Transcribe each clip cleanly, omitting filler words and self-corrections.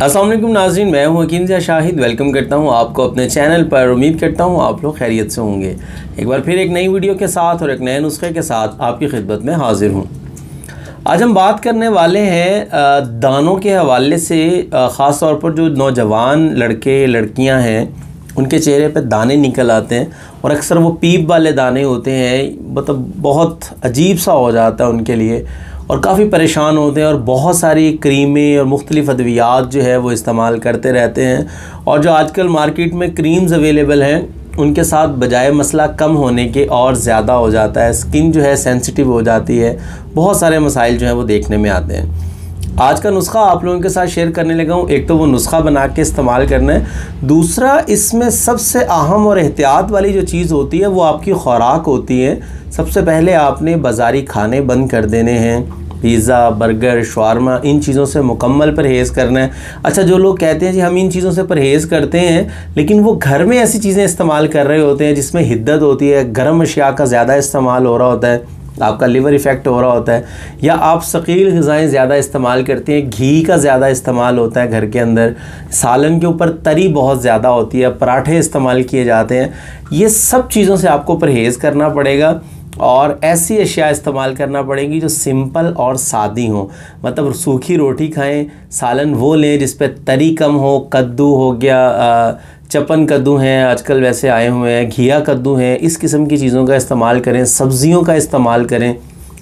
अस्सलाम वालेकुम नाज़रीन, मैं हूं हकीम ज़िया शाहिद। वेलकम करता हूं आपको अपने चैनल पर। उम्मीद करता हूं आप लोग खैरियत से होंगे। एक बार फिर एक नई वीडियो के साथ और एक नए नुस्खे के साथ आपकी खिदमत में हाजिर हूं। आज हम बात करने वाले हैं दानों के हवाले से। ख़ास तौर पर जो नौजवान लड़के लड़कियां हैं उनके चेहरे पर दाने निकल आते हैं और अक्सर वो पीप वाले दाने होते हैं, मतलब बहुत अजीब सा हो जाता है उनके लिए और काफ़ी परेशान होते हैं और बहुत सारी क्रीमें और मुख्तलिफ़ अद्वियात जो है वो इस्तेमाल करते रहते हैं। और जो आजकल मार्केट में क्रीम्स अवेलेबल हैं उनके साथ बजाय मसला कम होने के और ज़्यादा हो जाता है, स्किन जो है सेंसिटिव हो जाती है, बहुत सारे मसाइल जो हैं वो देखने में आते हैं। आज का नुस्खा आप लोगों के साथ शेयर करने लगा हूँ। एक तो वो नुस्खा बना के इस्तेमाल करना है, दूसरा इसमें सबसे अहम और एहतियात वाली जो चीज़ होती है वो आपकी खुराक होती है। सबसे पहले आपने बाज़ारी खाने बंद कर देने हैं, पिज़्ज़ा, बर्गर, शवारमा, इन चीज़ों से मुकम्मल परहेज़ करना है। अच्छा, जो लोग कहते हैं जी हम इन चीज़ों से परहेज़ करते हैं, लेकिन वो घर में ऐसी चीज़ें इस्तेमाल कर रहे होते हैं जिसमें हिद्दत होती है, गर्म अशिया का ज़्यादा इस्तेमाल हो रहा होता है, आपका लिवर इफ़ेक्ट हो रहा होता है, या आप सकील ग़िज़ाएँ ज़्यादा इस्तेमाल करते हैं, घी का ज़्यादा इस्तेमाल होता है घर के अंदर, सालन के ऊपर तरी बहुत ज़्यादा होती है, पराठे इस्तेमाल किए जाते हैं। ये सब चीज़ों से आपको परहेज़ करना पड़ेगा और ऐसी अशिया इस्तेमाल करना पड़ेगी जो सिंपल और सादी हो। मतलब सूखी रोटी खाएं, सालन वो लें जिस पे तरी कम हो, कद्दू हो गया, चपन कद्दू हैं आजकल वैसे आए हुए हैं, घिया कद्दू हैं, इस किस्म की चीज़ों का इस्तेमाल करें, सब्ज़ियों का इस्तेमाल करें।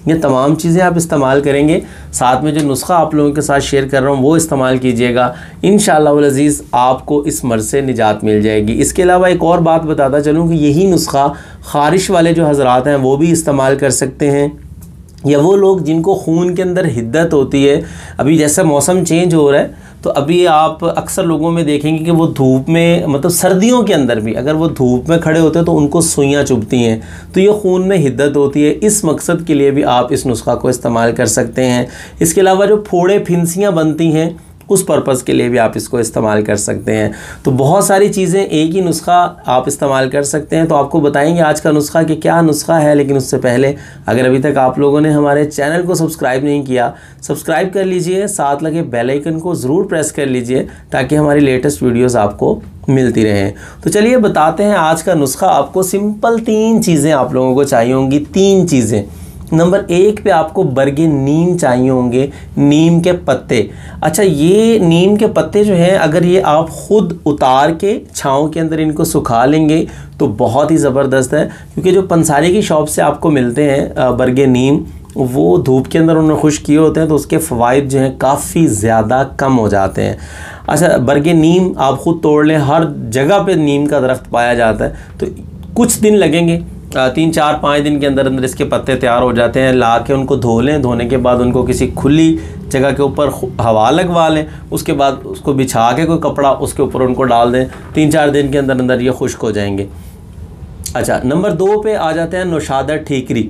ये तमाम चीज़ें आप इस्तेमाल करेंगे, साथ में जो नुस्खा आप लोगों के साथ शेयर कर रहा हूँ वो इस्तेमाल कीजिएगा। इंशाअल्लाह वल अज़ीज़ आपको इस मर्ज़ से निजात मिल जाएगी। इसके अलावा एक और बात बताता चलूँ कि यही नुस्खा ख़ारिश वाले जो हज़रात हैं वो भी इस्तेमाल कर सकते हैं, या वो लोग जिनको खून के अंदर हिद्दत होती है। अभी जैसा मौसम चेंज हो रहा है तो अभी आप अक्सर लोगों में देखेंगे कि वो धूप में, मतलब सर्दियों के अंदर भी अगर वो धूप में खड़े होते हैं तो उनको सुइयाँ चुभती हैं, तो ये खून में हिद्दत होती है। इस मकसद के लिए भी आप इस नुस्खा को इस्तेमाल कर सकते हैं। इसके अलावा जो फोड़े फिंसियाँ बनती हैं उस पर्पज़ के लिए भी आप इसको इस्तेमाल कर सकते हैं। तो बहुत सारी चीज़ें, एक ही नुस्खा आप इस्तेमाल कर सकते हैं। तो आपको बताएंगे आज का नुस्खा कि क्या नुस्खा है, लेकिन उससे पहले अगर अभी तक आप लोगों ने हमारे चैनल को सब्सक्राइब नहीं किया, सब्सक्राइब कर लीजिए, साथ लगे बेल आइकन को ज़रूर प्रेस कर लीजिए ताकि हमारी लेटेस्ट वीडियोज़ आपको मिलती रहें। तो चलिए बताते हैं आज का नुस्खा। आपको सिंपल 3 चीज़ें आप लोगों को चाहिए होंगी, 3 चीज़ें। नंबर 1 पे आपको बरगे नीम चाहिए होंगे, नीम के पत्ते। अच्छा, ये नीम के पत्ते जो हैं अगर ये आप ख़ुद उतार के छाँव के अंदर इनको सुखा लेंगे तो बहुत ही ज़बरदस्त है, क्योंकि जो पंसारी की शॉप से आपको मिलते हैं बरगे नीम, वो धूप के अंदर उन्होंने खुश किए होते हैं तो उसके फ़वाइद जो हैं काफ़ी ज़्यादा कम हो जाते हैं। अच्छा, बरगे नीम आप ख़ुद तोड़ लें, हर जगह पे नीम का दरख्त पाया जाता है, तो कुछ दिन लगेंगे, 3, 4, 5 दिन के अंदर अंदर इसके पत्ते तैयार हो जाते हैं। ला के उनको धो लें, धोने के बाद उनको किसी खुली जगह के ऊपर हवा लगवा लें, उसके बाद उसको बिछा के कोई कपड़ा उसके ऊपर उनको डाल दें, 3-4 दिन के अंदर अंदर ये खुश्क हो जाएंगे। अच्छा, नंबर 2 पे आ जाते हैं नौशादा ठीकरी।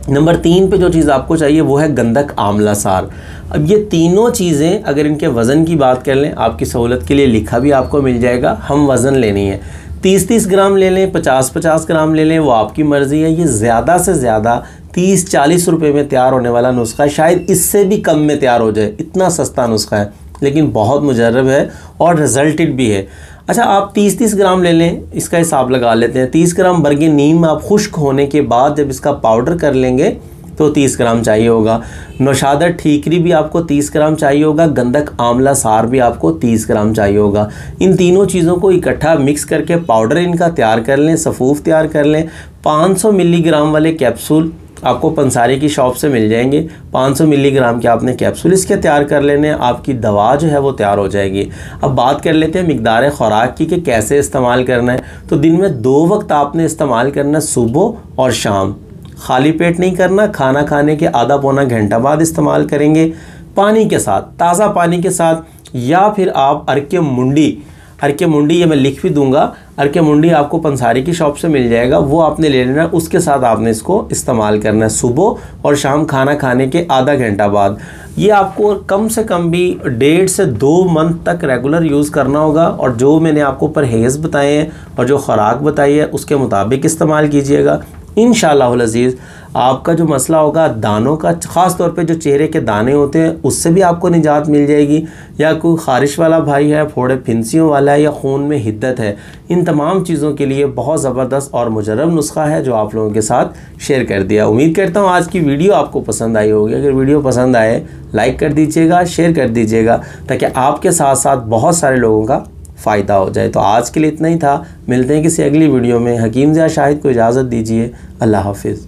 नंबर 3 पे जो चीज़ आपको चाहिए वो है गंधक आंवला सार। अब ये तीनों चीज़ें अगर इनके वज़न की बात कर लें, आपकी सहूलत के लिए लिखा भी आपको मिल जाएगा, हम वज़न लेनी है 30-30 ग्राम ले लें, 50-50 ग्राम ले लें, वो आपकी मर्ज़ी है। ये ज़्यादा से ज़्यादा 30-40 रुपए में तैयार होने वाला नुस्खा है, शायद इससे भी कम में तैयार हो जाए, इतना सस्ता नुस्खा है, लेकिन बहुत मुजर्रब है और रिजल्टेड भी है। अच्छा, आप 30-30 ग्राम ले लें, इसका हिसाब लगा लेते हैं। 30 ग्राम बरगे नीम आप खुश्क होने के बाद जब इसका पाउडर कर लेंगे तो 30 ग्राम चाहिए होगा। नौशादा ठीकरी भी आपको 30 ग्राम चाहिए होगा, गंधक आंवला सार भी आपको 30 ग्राम चाहिए होगा। इन तीनों चीज़ों को इकट्ठा मिक्स करके पाउडर इनका तैयार कर लें, सफ़ूफ तैयार कर लें। 500 मिलीग्राम वाले कैप्सूल आपको पंसारी की शॉप से मिल जाएंगे, 500 मिलीग्राम के आपने कैप्सूल इसके तैयार कर लेने, आपकी दवा जो है वो तैयार हो जाएगी। अब बात कर लेते हैं मिकदार ख़ुराक की कि कैसे इस्तेमाल करना है। तो दिन में 2 वक्त आपने इस्तेमाल करना है, सुबह और शाम। खाली पेट नहीं करना, खाना खाने के आधा पौना घंटा बाद इस्तेमाल करेंगे, पानी के साथ, ताज़ा पानी के साथ, या फिर आप अरके मुंडी ये मैं लिख भी दूंगा, अरके मुंडी आपको पंसारी की शॉप से मिल जाएगा, वो आपने ले लेना, उसके साथ आपने इसको इस्तेमाल करना है सुबह और शाम खाना खाने के आधा घंटा बाद। ये आपको कम से कम भी 1.5 से 2 मंथ तक रेगुलर यूज़ करना होगा, और जो मैंने आपको परहेज़ बताए हैं और जो खुराक बताई है उसके मुताबिक इस्तेमाल कीजिएगा। इंशाअल्लाहुल अज़ीज़ आपका जो मसला होगा दानों का, ख़ास तौर पे जो चेहरे के दाने होते हैं उससे भी आपको निजात मिल जाएगी, या कोई ख़ारिश वाला भाई है, फोड़े फिंसियों वाला है, या खून में हिद्दत है, इन तमाम चीज़ों के लिए बहुत ज़बरदस्त और मुजर्रब नुस्खा है जो आप लोगों के साथ शेयर कर दिया। उम्मीद करता हूँ आज की वीडियो आपको पसंद आई होगी। अगर वीडियो पसंद आए लाइक कर दीजिएगा, शेयर कर दीजिएगा, ताकि आपके साथ साथ बहुत सारे लोगों का फ़ायदा हो जाए। तो आज के लिए इतना ही था, मिलते हैं किसी अगली वीडियो में। हकीम ज़िया शाहिद को इजाज़त दीजिए। अल्लाह हाफिज़।